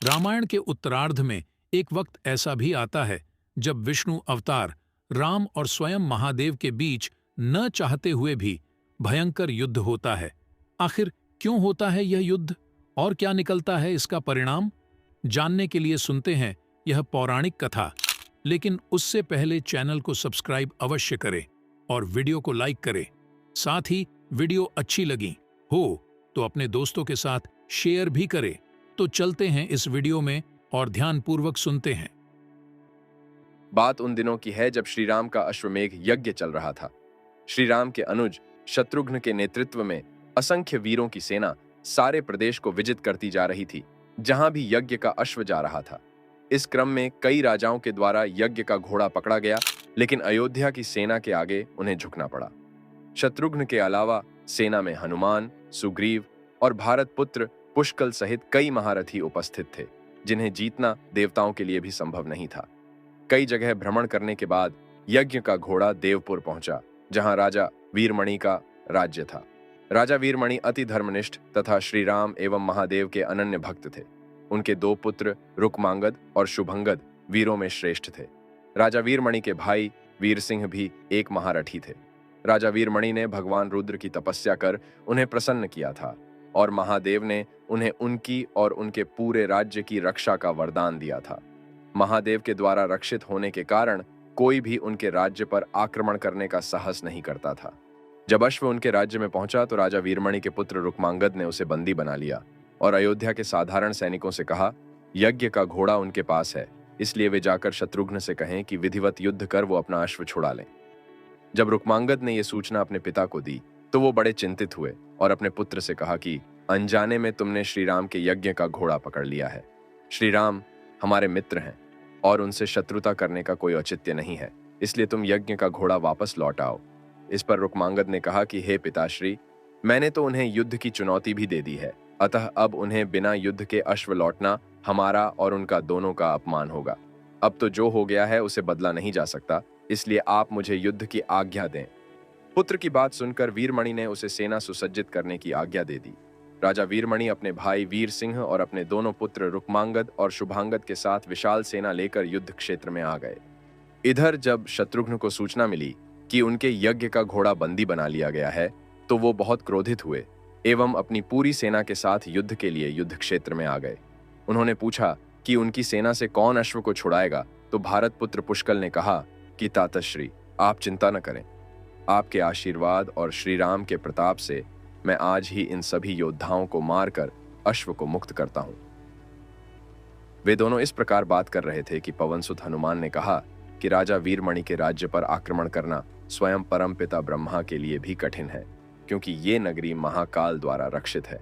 रामायण के उत्तरार्ध में एक वक्त ऐसा भी आता है जब विष्णु अवतार राम और स्वयं महादेव के बीच न चाहते हुए भी भयंकर युद्ध होता है। आखिर क्यों होता है यह युद्ध और क्या निकलता है इसका परिणाम? जानने के लिए सुनते हैं यह पौराणिक कथा। लेकिन उससे पहले चैनल को सब्सक्राइब अवश्य करें और वीडियो को लाइक करें। साथ ही वीडियो अच्छी लगी हो तो अपने दोस्तों के साथ शेयर भी करें। तो चलते हैं इस वीडियो में और ध्यानपूर्वक सुनते हैं। बात उन दिनों की है जब श्री राम का अश्वमेध यज्ञ चल रहा था। श्री राम के अनुज शत्रुघ्न के नेतृत्व में असंख्य वीरों की सेना सारे प्रदेश को विजित करती जा रही थी, जहां भी यज्ञ का अश्व जा रहा था। इस क्रम में कई राजाओं के द्वारा यज्ञ का घोड़ा पकड़ा गया, लेकिन अयोध्या की सेना के आगे उन्हें झुकना पड़ा। शत्रुघ्न के अलावा सेना में हनुमान, सुग्रीव और भारत पुत्र पुष्कल सहित कई महारथी उपस्थित थे, जिन्हें जीतना देवताओं के लिए भी संभव नहीं था। कई जगह भ्रमण करने के बाद यज्ञ का घोड़ा देवपुर पहुंचा, जहां राजा वीरमणि का राज्य था। राजा वीरमणि अति धर्मनिष्ठ तथा श्री राम एवं महादेव के अनन्य भक्त थे। उनके दो पुत्र रुक्मांगद और शुभंगद वीरों में श्रेष्ठ थे। राजा वीरमणि के भाई वीर सिंह भी एक महारथी थे। राजा वीरमणि ने भगवान रुद्र की तपस्या कर उन्हें प्रसन्न किया था और महादेव ने उन्हें उनकी और उनके पूरे राज्य की रक्षा का वरदान दिया था। महादेव के द्वारा रक्षित होने के कारण कोई भी उनके राज्य पर आक्रमण करने का साहस नहीं करता था। जब अश्व उनके राज्य में पहुंचा तो राजा वीरमणि के पुत्र रुक्मांगद ने उसे बंदी बना लिया और अयोध्या के साधारण सैनिकों से कहा, यज्ञ का घोड़ा उनके पास है, इसलिए वे जाकर शत्रुघ्न से कहें कि विधिवत युद्ध कर वो अपना अश्व छुड़ा लें। जब रुक्मांगद ने यह सूचना अपने पिता को दी तो वो बड़े चिंतित हुए और अपने पुत्र से कहा कि अनजाने में तुमने श्री राम के यज्ञ का घोड़ा पकड़ लिया है। श्री राम हमारे मित्र हैं और उनसे शत्रुता करने का कोई औचित्य नहीं है, इसलिए तुम यज्ञ का घोड़ा वापस लौटाओ। इस पर रुक्मांगद ने कहा कि हे पिताश्री, मैंने तो उन्हें युद्ध की चुनौती भी दे दी है, अतः अब उन्हें बिना युद्ध के अश्व लौटना हमारा और उनका दोनों का अपमान होगा। अब तो जो हो गया है उसे बदला नहीं जा सकता, इसलिए आप मुझे युद्ध की आज्ञा दें। पुत्र की बात सुनकर वीरमणि ने उसे सेना सुसज्जित करने की आज्ञा दे दी। राजा वीरमणि अपने भाई वीर सिंह और अपने दोनों पुत्र रुक्मांगद और शुभांगद के साथ विशाल सेना लेकर युद्ध क्षेत्र में आ गए। इधर जब शत्रुघ्न को सूचना मिली कि उनके यज्ञ का घोड़ा बंदी बना लिया गया है, तो वो बहुत क्रोधित हुए एवं अपनी पूरी सेना के साथ युद्ध के लिए युद्ध क्षेत्र में आ गए। उन्होंने पूछा कि उनकी सेना से कौन अश्व को छुड़ाएगा, तो भारत पुत्र पुष्कल ने कहा कि तातश्री, आप चिंता न करें, आपके आशीर्वाद और श्री राम के प्रताप से मैं आज ही इन सभी योद्धाओं को मारकर अश्व को मुक्त करता हूं। वे दोनों इस प्रकार बात कर रहे थे कि पवनसुत हनुमान ने कहा कि राजा वीरमणि के राज्य पर आक्रमण करना स्वयं परमपिता ब्रह्मा के लिए भी कठिन है, क्योंकि ये नगरी महाकाल द्वारा रक्षित है।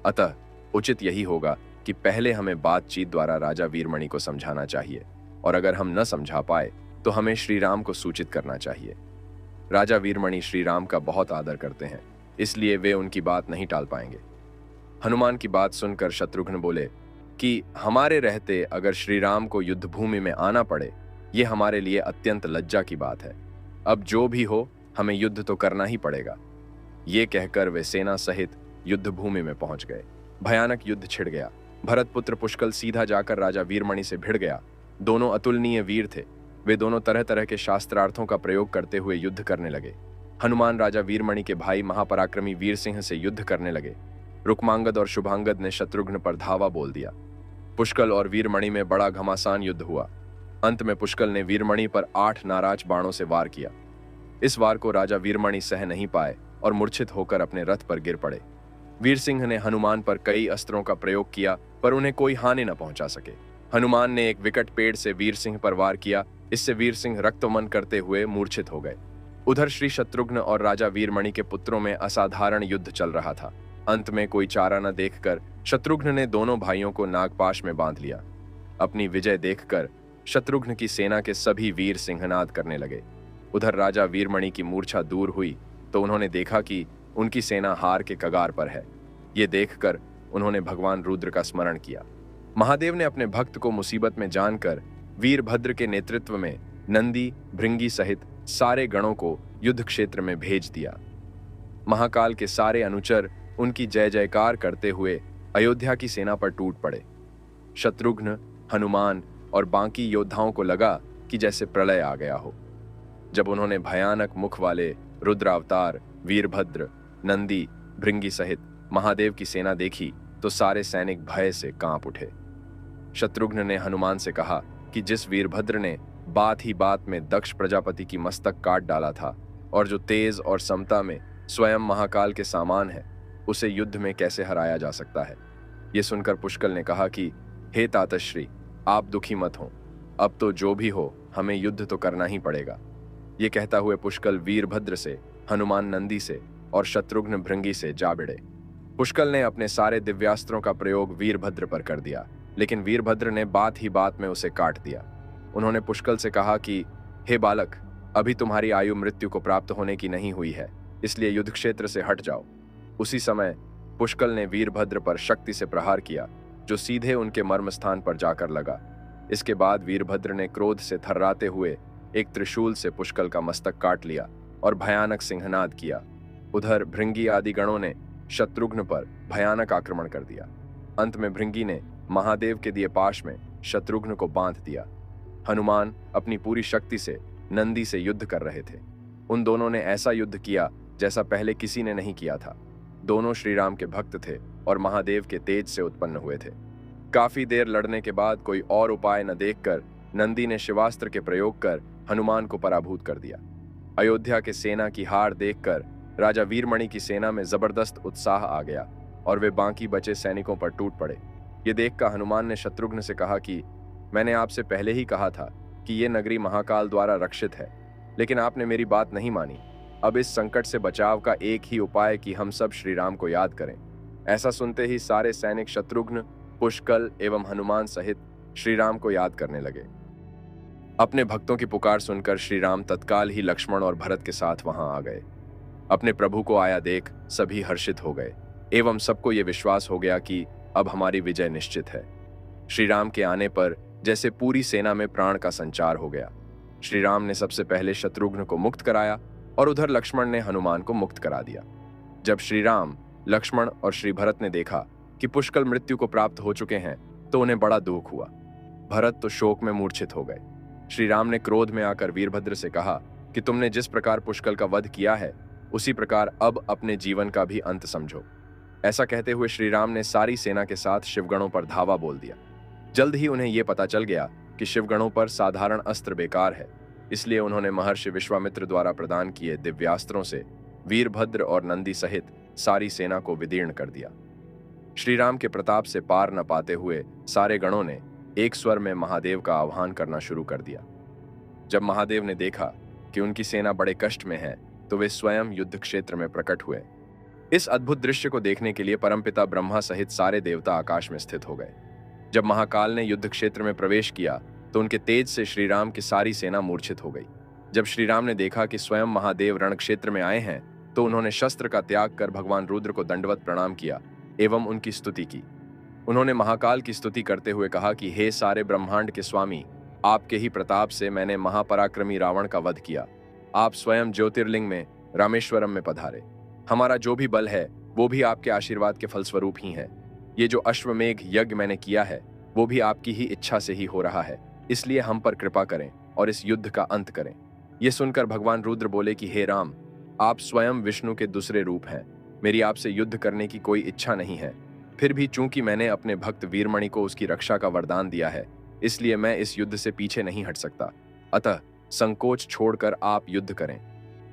अतः उचित यही होगा कि पहले हमें बातचीत द्वारा राजा वीरमणि को समझाना चाहिए, और अगर हम न समझा पाए तो हमें श्री राम को सूचित करना चाहिए। राजा वीरमणि श्री राम का बहुत आदर करते हैं, इसलिए वे उनकी बात नहीं टाल पाएंगे। हनुमान की बात सुनकर शत्रुघ्न बोले कि हमारे रहते अगर श्री राम को युद्ध भूमि में आना पड़े, ये हमारे लिए अत्यंत लज्जा की बात है। अब जो भी हो, हमें युद्ध तो करना ही पड़ेगा। ये कहकर वे सेना सहित युद्ध भूमि में पहुंच गए। भयानक युद्ध छिड़ गया। भरत पुत्र पुष्कल सीधा जाकर राजा वीरमणि से भिड़ गया। दोनों अतुलनीय वीर थे। वे दोनों तरह तरह के शास्त्रार्थों का प्रयोग करते हुए युद्ध करने लगे। हनुमान राजा वीरमणि के भाई महापराक्रमी वीर सिंह से युद्ध करने लगे। रुक्मांगद और शुभांगद ने शत्रुघ्न पर धावा बोल दिया। पुष्कल और वीरमणि में बड़ा घमासान युद्ध हुआ। अंत में पुष्कल ने वीरमणि पर 8 नाराज बाणों से वार किया। इस वार को राजा वीरमणि सह नहीं पाए और मूर्छित होकर अपने रथ पर गिर पड़े। वीर सिंह ने हनुमान पर कई अस्त्रों का प्रयोग किया, पर उन्हें कोई हानि न पहुंचा सके। हनुमान ने एक विकट पेड़ से वीर सिंह पर वार किया, इससे वीर सिंह रक्तमन करते हुए मूर्छित हो गए। उधर श्री शत्रुघ्न और राजा वीरमणि के पुत्रों में असाधारण युद्ध चल रहा था। अंत में कोई चारा न देखकर शत्रुघ्न ने दोनों भाइयों को नागपाश में बांध लिया। अपनी विजय देखकर शत्रुघ्न की सेना के सभी वीर सिंहनाद करने लगे। उधर राजा वीरमणि की मूर्छा दूर हुई तो उन्होंने देखा कि उनकी सेना हार के कगार पर है। ये देखकर उन्होंने भगवान रुद्र का स्मरण किया। महादेव ने अपने भक्त को मुसीबत में जानकर वीरभद्र के नेतृत्व में नंदी, भृंगी सहित सारे गणों को युद्ध क्षेत्र में भेज दिया। महाकाल के सारे अनुचर उनकी जय जयकार करते हुए अयोध्या की सेना पर टूट पड़े। शत्रुघ्न, हनुमान और बाकी योद्धाओं को लगा कि जैसे प्रलय आ गया हो। जब उन्होंने भयानक मुख वाले रुद्रावतार, वीरभद्र, नंदी, भृंगी सहित महादेव की सेना देखी तो सारे सैनिक भय से कांप उठे। शत्रुघ्न ने हनुमान से कहा कि जिस वीरभद्र ने बात ही बात में दक्ष प्रजापति की मस्तक काट डाला था और जो तेज और समता में स्वयं महाकाल के सामान है, उसे युद्ध में कैसे हराया जा सकता है। ये सुनकर पुष्कल ने कहा कि हे तातश्री, आप दुखी मत हो, अब तो जो भी हो हमें युद्ध तो करना ही पड़ेगा। ये कहता हुए पुष्कल वीरभद्र से, हनुमान नंदी से और शत्रुघ्न भृंगी से जा भिड़े। पुष्कल ने अपने सारे दिव्यास्त्रों का प्रयोग वीरभद्र पर कर दिया, लेकिन वीरभद्र ने बात ही बात में उसे काट दिया। उन्होंने पुष्कल से कहा कि हे बालक, अभी तुम्हारी आयु मृत्यु को प्राप्त होने की नहीं हुई है, इसलिए युद्ध क्षेत्र से हट जाओ। उसी समय पुष्कल ने वीरभद्र पर शक्ति से प्रहार किया, जो सीधे उनके मर्म स्थान पर जाकर लगा। इसके बाद वीरभद्र ने क्रोध से थर्राते हुए एक त्रिशूल से पुष्कल का मस्तक काट लिया और भयानक सिंहनाद किया। उधर भृंगी आदि गणों ने शत्रुघ्न पर भयानक आक्रमण कर दिया। अंत में भृंगी ने महादेव के दिए पाश में शत्रुघ्न को बांध दिया। हनुमान अपनी पूरी शक्ति से नंदी से युद्ध कर रहे थे। उन दोनों ने ऐसा युद्ध किया जैसा पहले किसी ने नहीं किया था। दोनों श्री राम के भक्त थे और महादेव के तेज से उत्पन्न हुए थे। काफी देर लड़ने के बाद कोई और उपाय न देखकर नंदी ने शिवास्त्र के प्रयोग कर हनुमान को पराभूत कर दिया। अयोध्या के सेना की हार देखकर राजा वीरमणि की सेना में जबरदस्त उत्साह आ गया और वे बाकी बचे सैनिकों पर टूट पड़े। ये देखकर हनुमान ने शत्रुघ्न से कहा कि मैंने आपसे पहले ही कहा था कि ये नगरी महाकाल द्वारा रक्षित है, लेकिन आपने मेरी बात नहीं मानी। अब इस संकट से बचाव का एक ही उपाय कि हम सब श्री राम को याद करें। ऐसा सुनते ही सारे सैनिक शत्रुघ्न, पुष्कल एवं हनुमान सहित श्री राम को याद करने लगे। अपने भक्तों की पुकार सुनकर श्री राम तत्काल ही लक्ष्मण और भरत के साथ वहां आ गए। अपने प्रभु को आया देख सभी हर्षित हो गए एवं सबको ये विश्वास हो गया कि अब हमारी विजय निश्चित है। श्री राम के आने पर जैसे पूरी सेना में प्राण का संचार हो गया। श्री राम ने सबसे पहले शत्रुघ्न को मुक्त कराया और उधर लक्ष्मण ने हनुमान को मुक्त करा दिया। जब श्री राम, लक्ष्मण और श्री भरत ने देखा कि पुष्कल मृत्यु को प्राप्त हो चुके हैं तो उन्हें बड़ा दुख हुआ। भरत तो शोक में मूर्छित हो गए। श्री राम ने क्रोध में आकर वीरभद्र से कहा कि तुमने जिस प्रकार पुष्कल का वध किया है उसी प्रकार अब अपने जीवन का भी अंत समझो। ऐसा कहते हुए श्री राम ने सारी सेना के साथ शिवगणों पर धावा बोल दिया। जल्द ही उन्हें यह पता चल गया कि शिवगणों पर साधारण अस्त्र बेकार है, इसलिए उन्होंने महर्षि विश्वामित्र द्वारा प्रदान किए दिव्यास्त्रों से वीरभद्र और नंदी सहित सारी सेना को विदीर्ण कर दिया। श्री राम के प्रताप से पार न पाते हुए सारे गणों ने एक स्वर में महादेव का आह्वान करना शुरू कर दिया। जब महादेव ने देखा कि उनकी सेना बड़े कष्ट में है तो वे स्वयं युद्ध क्षेत्र में प्रकट हुए। इस अद्भुत दृश्य को देखने के लिए परमपिता ब्रह्मा सहित सारे देवता आकाश में स्थित हो गए। जब महाकाल ने युद्ध क्षेत्र में प्रवेश किया तो उनके तेज से श्री राम की सारी सेना मूर्छित हो गई। जब श्री राम ने देखा कि स्वयं महादेव रण क्षेत्र में आए हैं तो उन्होंने शस्त्र का त्याग कर भगवान रुद्र को दंडवत प्रणाम किया एवं उनकी स्तुति की। उन्होंने महाकाल की स्तुति करते हुए कहा कि हे सारे ब्रह्मांड के स्वामी, आपके ही प्रताप से मैंने महापराक्रमी रावण का वध किया। आप स्वयं ज्योतिर्लिंग में रामेश्वरम में पधारे। हमारा जो भी बल है वो भी आपके आशीर्वाद के फलस्वरूप ही है। ये जो अश्वमेघ यज्ञ मैंने किया है वो भी आपकी ही इच्छा से ही हो रहा है, इसलिए हम पर कृपा करें और इस युद्ध का अंत करें। ये सुनकर भगवान रुद्र बोले कि हे राम, आप स्वयं विष्णु के दूसरे रूप हैं। मेरी आपसे युद्ध करने की कोई इच्छा नहीं है, फिर भी चूंकि मैंने अपने भक्त वीरमणि को उसकी रक्षा का वरदान दिया है, इसलिए मैं इस युद्ध से पीछे नहीं हट सकता। अतः संकोच छोड़कर आप युद्ध करें।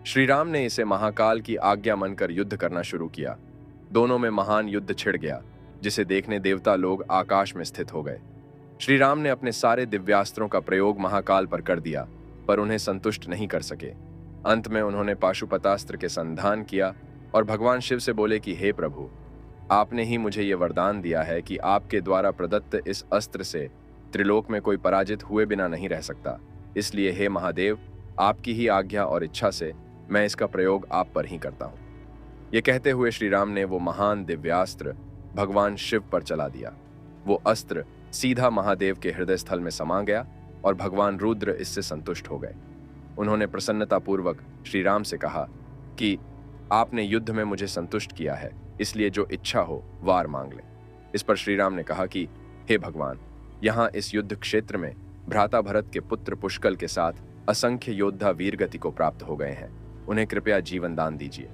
श्री राम ने इसे महाकाल की आज्ञा मानकर युद्ध करना शुरू किया। दोनों में महान युद्ध छिड़ गया, जिसे देखने देवता लोग आकाश में स्थित हो गए। श्री राम ने अपने सारे दिव्यास्त्रों का प्रयोग महाकाल पर कर दिया, पर उन्हें संतुष्ट नहीं कर सके। अंत में उन्होंने पाशुपतास्त्र के संधान किया और भगवान शिव से बोले कि हे प्रभु, आपने ही मुझे ये वरदान दिया है कि आपके द्वारा प्रदत्त इस अस्त्र से त्रिलोक में कोई पराजित हुए बिना नहीं रह सकता। इसलिए हे महादेव, आपकी ही आज्ञा और इच्छा से मैं इसका प्रयोग आप पर ही करता हूँ। ये कहते हुए श्री राम ने वो महान दिव्यास्त्र भगवान शिव पर चला दिया। वो अस्त्र सीधा महादेव के हृदय स्थल में समा गया और भगवान रुद्र इससे संतुष्ट हो गए। उन्होंने प्रसन्नतापूर्वक श्री राम से कहा कि आपने युद्ध में मुझे संतुष्ट किया है, इसलिए जो इच्छा हो वार मांग ले। इस पर श्री राम ने कहा कि हे भगवान, यहाँ इस युद्ध क्षेत्र में भ्राता भरत के पुत्र पुष्कल के साथ असंख्य योद्धा वीरगति को प्राप्त हो गए हैं। उन्हें कृपया जीवन दान दीजिए।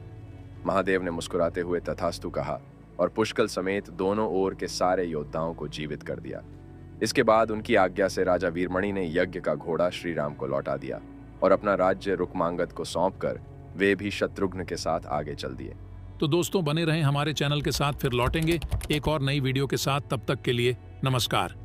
महादेव ने मुस्कुराते हुए तथास्तु कहा और पुष्कल समेत दोनों ओर के सारे योद्धाओं को जीवित कर दिया। इसके बाद उनकी आज्ञा से राजा वीरमणि ने यज्ञ का घोड़ा श्री राम को लौटा दिया और अपना राज्य रुक्मांगद को सौंपकर वे भी शत्रुघ्न के साथ आगे चल दिए। तो दोस्तों बने रहें हमारे चैनल के साथ, फिर लौटेंगे एक और नई वीडियो के साथ। तब तक के लिए नमस्कार।